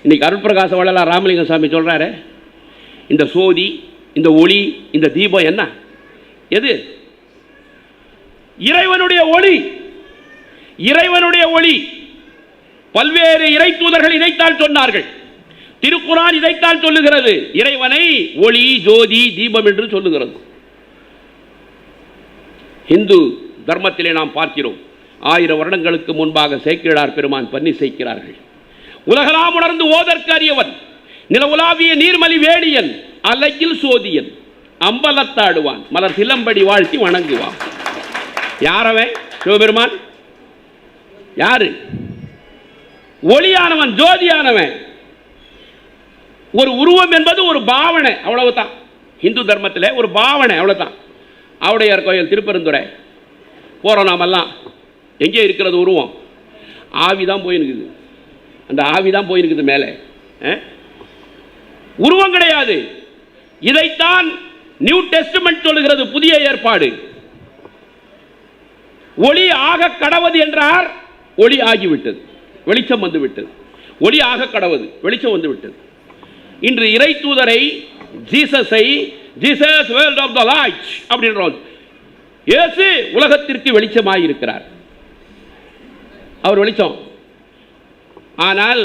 இன்னைக்கு அருட்பிரகாச வள்ளலார் ராமலிங்க சாமி சொல்றாரு, இந்த சோதி, இந்த ஒளி, இந்த தீபம் என்ன? எது? இறைவனுடைய ஒளி. இறைவனுடைய ஒளி. பல்வேறு இறை தூதர்கள் இதைத்தான் சொன்னார்கள். திருக்குர்ஆன் இதைத்தான் சொல்லுகிறது. இறைவனை ஒளி, ஜோதி, தீபம் என்று சொல்லுகிறது. இந்து தர்மத்திலே நாம் பார்க்கிறோம், 1000 வருடங்களுக்கு முன்பாக சேக்கிழார் பெருமான் பன்னி செய்கிறார்கள். உலகலாம் உணர்ந்து ஓதற்கு அறியவன், நிலவுலாவிய நீர்மலி வேடியன், அலையில் சோதியன், அம்பலத்தாடுவான், மலர் சிலம்படி வாழ்த்தி வணங்குவான். யாரவன்? சிவபெருமான். யாரு? ஒளியானவன், ஜோதியானவன். ஒரு உருவம் என்பது ஒரு பாவனை, அவ்வளவுதான். இந்து தர்மத்தில் ஒரு பாவனை, அவ்வளவுதான். ஆவுடையார் கோயில் திருப்பெருந்துறை போகிறோம் நாமெல்லாம். எங்கே இருக்கிறது உருவம்? ஆவிதான் போயிருக்குது. அந்த ஆவிதான் போயிருக்குது மேலே. உருவம் கிடையாது. இதைத்தான் நியூ டெஸ்டமென்ட் சொல்லுகிறது, புதிய ஏற்பாடு. ஒளி ஆக கடவது என்றார், ஒளி ஆகிவிட்டது, வெளிச்சம் வந்து விட்டது. ஒளி ஆக கடவது, வெளிச்சம் வந்து விட்டது. இன்று இறை தூதரை, ஜீசஸை, Jesus world of the light அப்படின்றோம். இயேசு உலகத்திற்கு வெளிச்சமாய் இருக்கிறார். அவர் வெளிச்சம். ஆனால்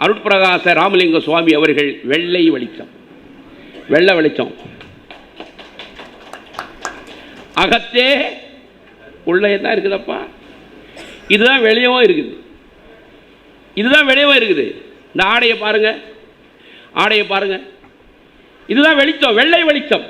அருட்பிரகாச ராமலிங்க சுவாமி அவர்கள் வெள்ளை வெளிச்சம், வெள்ளை வெளிச்சம். அகத்தே உள்ளே தான் இருக்குதப்பா. இதுதான் வெளியவும் இருக்குது, இதுதான் வெளியவும் இருக்குது. இந்த ஆடையை பாருங்க, ஆடையை பாருங்க, இதுதான் வெளிச்சம், வெள்ளை வெளிச்சம்.